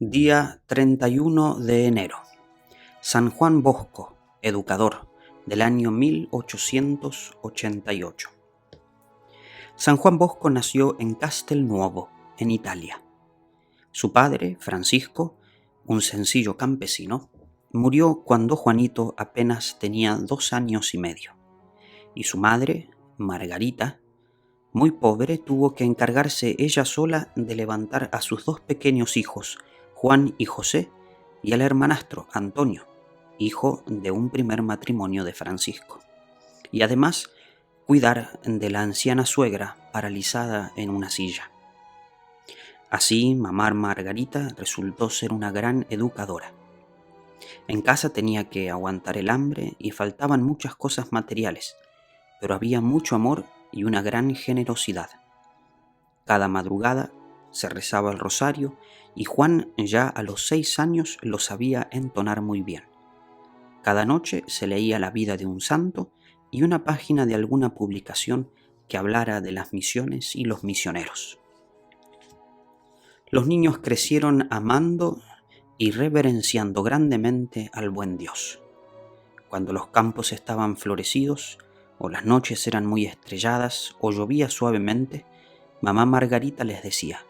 Día 31 de enero. San Juan Bosco, educador, del año 1888. San Juan Bosco nació en Castelnuovo, en Italia. Su padre, Francisco, un sencillo campesino, murió cuando Juanito apenas tenía 2 años y medio, y su madre, Margarita, muy pobre, tuvo que encargarse ella sola de levantar a sus 2 pequeños hijos, Juan y José, y al hermanastro Antonio, hijo de un primer matrimonio de Francisco, y además cuidar de la anciana suegra paralizada en una silla. Así, mamá Margarita resultó ser una gran educadora. En casa tenía que aguantar el hambre y faltaban muchas cosas materiales, pero había mucho amor y una gran generosidad. Cada madrugada se rezaba el rosario y Juan ya a los 6 años lo sabía entonar muy bien. Cada noche se leía la vida de un santo y una página de alguna publicación que hablara de las misiones y los misioneros. Los niños crecieron amando y reverenciando grandemente al buen Dios. Cuando los campos estaban florecidos, o las noches eran muy estrelladas, o llovía suavemente, mamá Margarita les decía: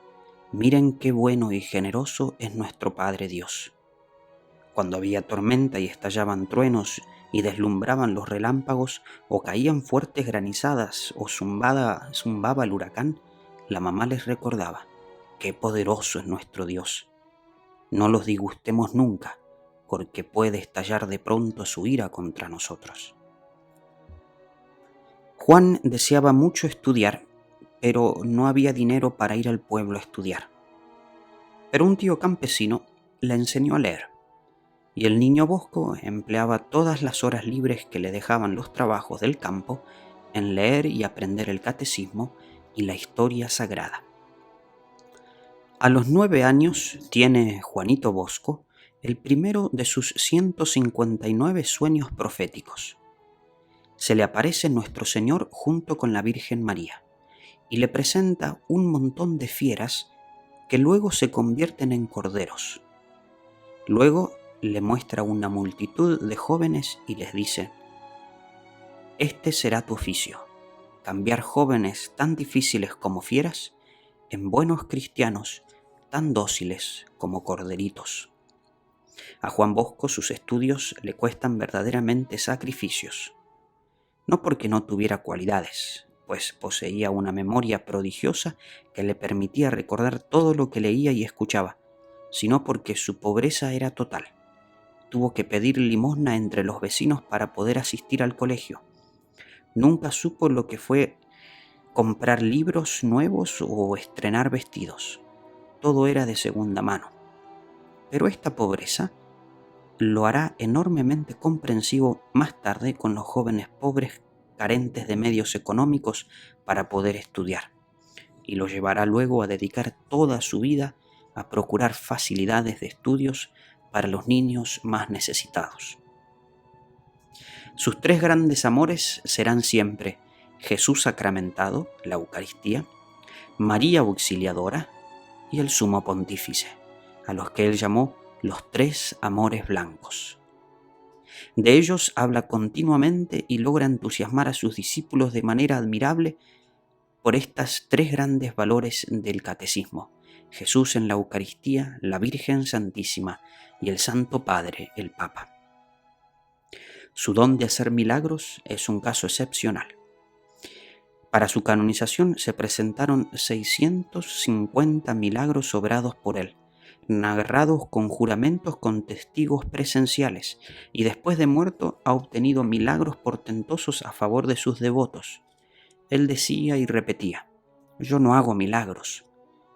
«Miren qué bueno y generoso es nuestro Padre Dios». Cuando había tormenta y estallaban truenos y deslumbraban los relámpagos, o caían fuertes granizadas, o zumbaba el huracán, la mamá les recordaba: «Qué poderoso es nuestro Dios. No los disgustemos nunca, porque puede estallar de pronto su ira contra nosotros». Juan deseaba mucho estudiar, pero no había dinero para ir al pueblo a estudiar. Pero un tío campesino le enseñó a leer, y el niño Bosco empleaba todas las horas libres que le dejaban los trabajos del campo en leer y aprender el catecismo y la historia sagrada. A los 9 años tiene Juanito Bosco el primero de sus 159 sueños proféticos. Se le aparece nuestro Señor junto con la Virgen María y le presenta un montón de fieras que luego se convierten en corderos. Luego le muestra una multitud de jóvenes y les dice: «Este será tu oficio, cambiar jóvenes tan difíciles como fieras en buenos cristianos tan dóciles como corderitos». A Juan Bosco sus estudios le cuestan verdaderamente sacrificios, no porque no tuviera cualidades, pues poseía una memoria prodigiosa que le permitía recordar todo lo que leía y escuchaba, sino porque su pobreza era total. Tuvo que pedir limosna entre los vecinos para poder asistir al colegio. Nunca supo lo que fue comprar libros nuevos o estrenar vestidos. Todo era de segunda mano. Pero esta pobreza lo hará enormemente comprensivo más tarde con los jóvenes pobres carentes de medios económicos para poder estudiar, y lo llevará luego a dedicar toda su vida a procurar facilidades de estudios para los niños más necesitados. Sus 3 grandes amores serán siempre Jesús sacramentado, la Eucaristía, María Auxiliadora y el Sumo Pontífice, a los que él llamó los 3 amores blancos. De ellos habla continuamente y logra entusiasmar a sus discípulos de manera admirable por estas 3 grandes valores del catecismo: Jesús en la Eucaristía, la Virgen Santísima y el Santo Padre, el Papa. Su don de hacer milagros es un caso excepcional. Para su canonización se presentaron 650 milagros obrados por él, narrados con juramentos con testigos presenciales, y después de muerto ha obtenido milagros portentosos a favor de sus devotos. Él decía y repetía: «Yo no hago milagros,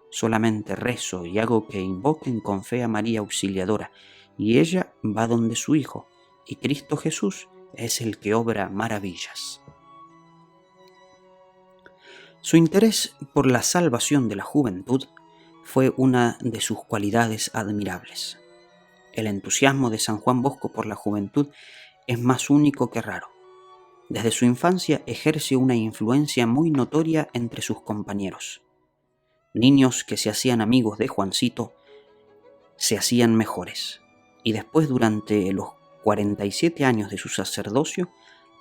solamente rezo y hago que invoquen con fe a María Auxiliadora, y ella va donde su Hijo, y Cristo Jesús es el que obra maravillas». Su interés por la salvación de la juventud fue una de sus cualidades admirables. El entusiasmo de San Juan Bosco por la juventud es más único que raro. Desde su infancia ejerce una influencia muy notoria entre sus compañeros. Niños que se hacían amigos de Juancito se hacían mejores, y después, durante los 47 años de su sacerdocio,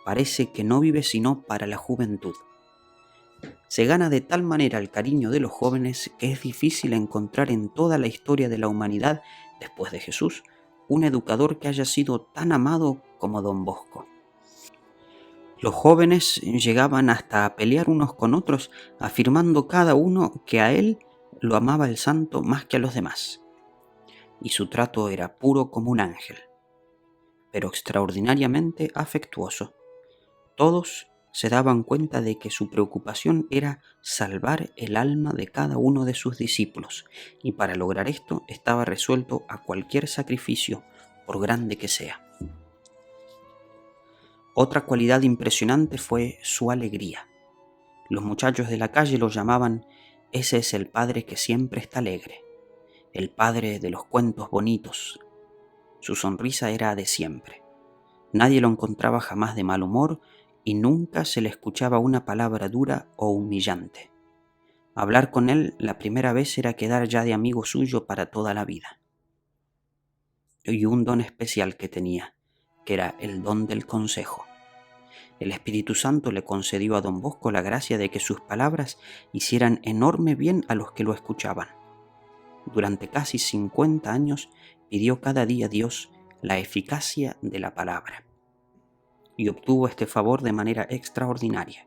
parece que no vive sino para la juventud. Se gana de tal manera el cariño de los jóvenes que es difícil encontrar en toda la historia de la humanidad, después de Jesús, un educador que haya sido tan amado como Don Bosco. Los jóvenes llegaban hasta a pelear unos con otros, afirmando cada uno que a él lo amaba el santo más que a los demás, y su trato era puro como un ángel, pero extraordinariamente afectuoso. Todos se daban cuenta de que su preocupación era salvar el alma de cada uno de sus discípulos, y para lograr esto estaba resuelto a cualquier sacrificio, por grande que sea. Otra cualidad impresionante fue su alegría. Los muchachos de la calle lo llamaban: ese es el padre que siempre está alegre, el padre de los cuentos bonitos. Su sonrisa era de siempre. Nadie lo encontraba jamás de mal humor y nunca se le escuchaba una palabra dura o humillante. Hablar con él la primera vez era quedar ya de amigo suyo para toda la vida. Y un don especial que tenía, que era el don del consejo. El Espíritu Santo le concedió a Don Bosco la gracia de que sus palabras hicieran enorme bien a los que lo escuchaban. Durante casi 50 años pidió cada día a Dios la eficacia de la palabra, y obtuvo este favor de manera extraordinaria.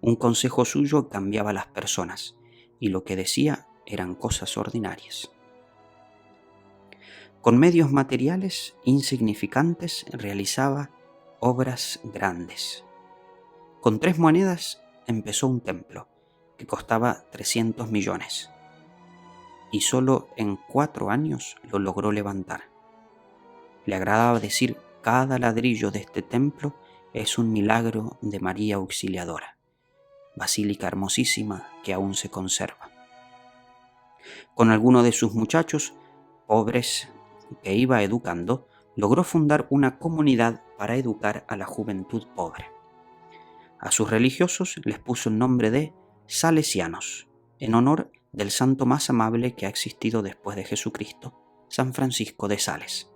Un consejo suyo cambiaba a las personas, y lo que decía eran cosas ordinarias. Con medios materiales insignificantes realizaba obras grandes. Con 3 monedas empezó un templo que costaba 300 millones, y solo en 4 años lo logró levantar. Le agradaba decir: cada ladrillo de este templo es un milagro de María Auxiliadora, basílica hermosísima que aún se conserva. Con alguno de sus muchachos pobres que iba educando, logró fundar una comunidad para educar a la juventud pobre. A sus religiosos les puso el nombre de Salesianos, en honor del santo más amable que ha existido después de Jesucristo, San Francisco de Sales.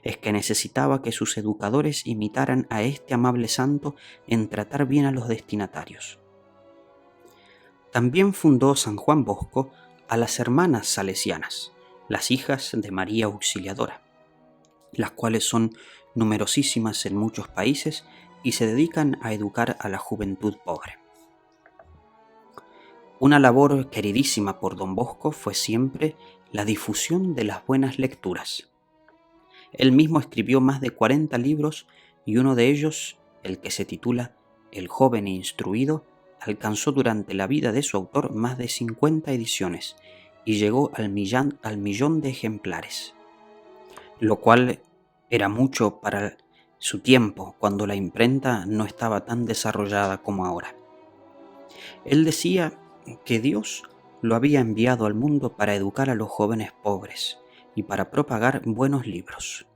Es que necesitaba que sus educadores imitaran a este amable santo en tratar bien a los destinatarios. También fundó San Juan Bosco a las hermanas salesianas, las hijas de María Auxiliadora, las cuales son numerosísimas en muchos países y se dedican a educar a la juventud pobre. Una labor queridísima por Don Bosco fue siempre la difusión de las buenas lecturas. Él mismo escribió más de 40 libros y uno de ellos, el que se titula El joven instruido, alcanzó durante la vida de su autor más de 50 ediciones y llegó al millón de ejemplares, lo cual era mucho para su tiempo, cuando la imprenta no estaba tan desarrollada como ahora. Él decía que Dios lo había enviado al mundo para educar a los jóvenes pobres y para propagar buenos libros.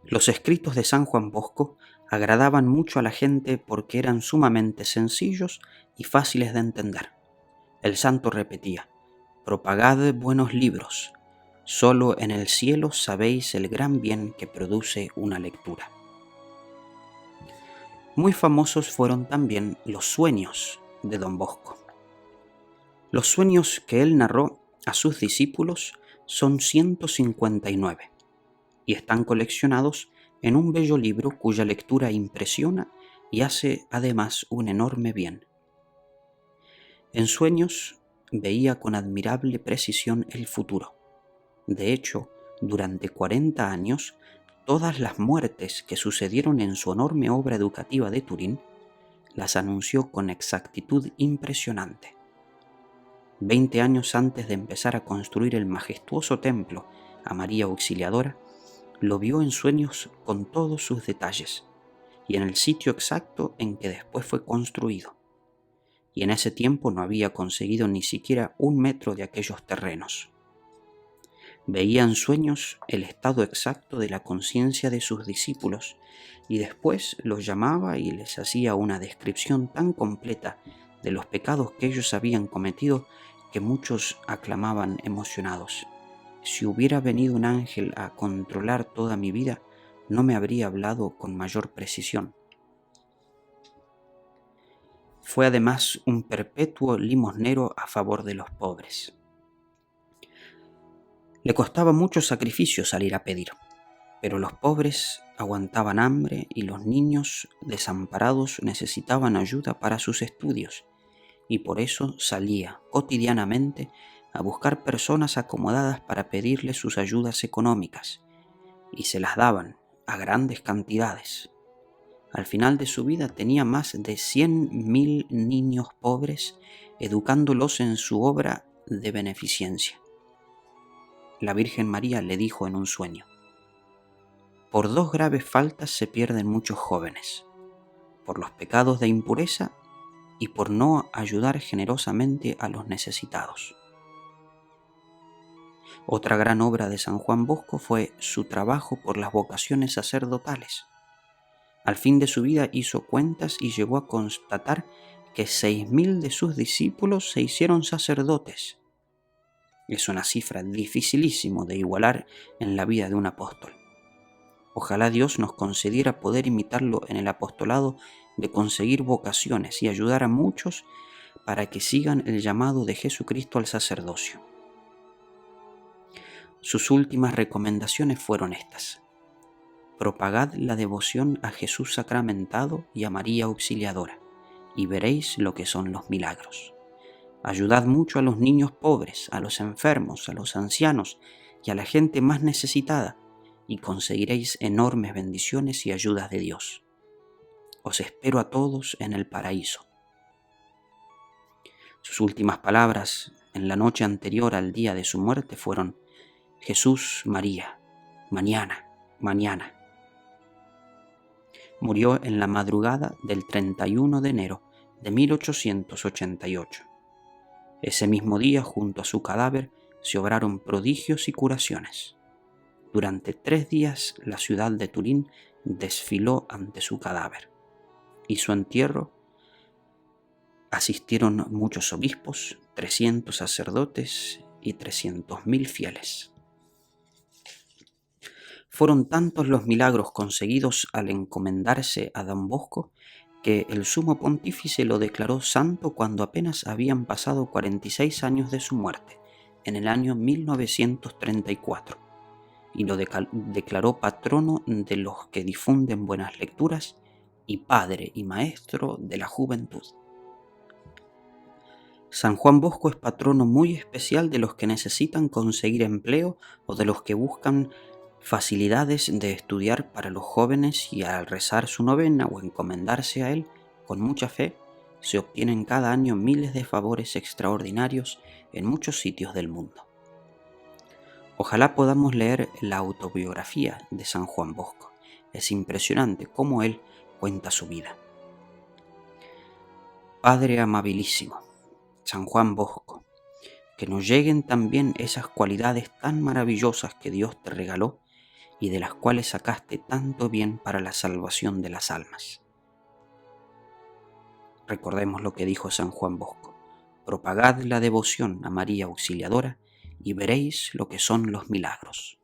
Los escritos de San Juan Bosco agradaban mucho a la gente porque eran sumamente sencillos y fáciles de entender. El santo repetía: propagad buenos libros, solo en el cielo sabéis el gran bien que produce una lectura. Muy famosos fueron también los sueños de Don Bosco. Los sueños que él narró a sus discípulos son 159 y están coleccionados en un bello libro cuya lectura impresiona y hace además un enorme bien. En sueños veía con admirable precisión el futuro. De hecho, durante 40 años, todas las muertes que sucedieron en su enorme obra educativa de Turín las anunció con exactitud impresionante. 20 años antes de empezar a construir el majestuoso templo a María Auxiliadora, lo vio en sueños con todos sus detalles y en el sitio exacto en que después fue construido. Y en ese tiempo no había conseguido ni siquiera 1 metro de aquellos terrenos. Veía en sueños el estado exacto de la conciencia de sus discípulos y después los llamaba y les hacía una descripción tan completa de los pecados que ellos habían cometido que muchos aclamaban emocionados. Si hubiera venido un ángel a controlar toda mi vida, no me habría hablado con mayor precisión. Fue además un perpetuo limosnero a favor de los pobres. Le costaba mucho sacrificio salir a pedir, pero los pobres aguantaban hambre y los niños desamparados necesitaban ayuda para sus estudios, y por eso salía cotidianamente a buscar personas acomodadas para pedirles sus ayudas económicas, y se las daban a grandes cantidades. Al final de su vida tenía más de 100.000 niños pobres, educándolos en su obra de beneficencia. La Virgen María le dijo en un sueño: por 2 graves faltas se pierden muchos jóvenes, por los pecados de impureza y por no ayudar generosamente a los necesitados. Otra gran obra de San Juan Bosco fue su trabajo por las vocaciones sacerdotales. Al fin de su vida hizo cuentas y llegó a constatar que 6.000 de sus discípulos se hicieron sacerdotes. Es una cifra dificilísimo de igualar en la vida de un apóstol. Ojalá Dios nos concediera poder imitarlo en el apostolado de conseguir vocaciones y ayudar a muchos para que sigan el llamado de Jesucristo al sacerdocio. Sus últimas recomendaciones fueron estas: propagad la devoción a Jesús sacramentado y a María Auxiliadora, y veréis lo que son los milagros. Ayudad mucho a los niños pobres, a los enfermos, a los ancianos y a la gente más necesitada, y conseguiréis enormes bendiciones y ayudas de Dios. Os espero a todos en el paraíso. Sus últimas palabras en la noche anterior al día de su muerte fueron: Jesús, María, mañana, mañana. Murió en la madrugada del 31 de enero de 1888. Ese mismo día, junto a su cadáver, se obraron prodigios y curaciones. Durante 3 días la ciudad de Turín desfiló ante su cadáver, y su entierro asistieron muchos obispos, 300 sacerdotes y 300.000 fieles. Fueron tantos los milagros conseguidos al encomendarse a Don Bosco que el sumo pontífice lo declaró santo cuando apenas habían pasado 46 años de su muerte, en el año 1934, y lo declaró patrono de los que difunden buenas lecturas y padre y maestro de la juventud. San Juan Bosco es patrono muy especial de los que necesitan conseguir empleo o de los que buscan facilidades de estudiar para los jóvenes, y al rezar su novena o encomendarse a él con mucha fe, se obtienen cada año miles de favores extraordinarios en muchos sitios del mundo. Ojalá podamos leer la autobiografía de San Juan Bosco. Es impresionante cómo él cuenta su vida. Padre amabilísimo, San Juan Bosco, que nos lleguen también esas cualidades tan maravillosas que Dios te regaló y de las cuales sacaste tanto bien para la salvación de las almas. Recordemos lo que dijo San Juan Bosco: propagad la devoción a María Auxiliadora y veréis lo que son los milagros.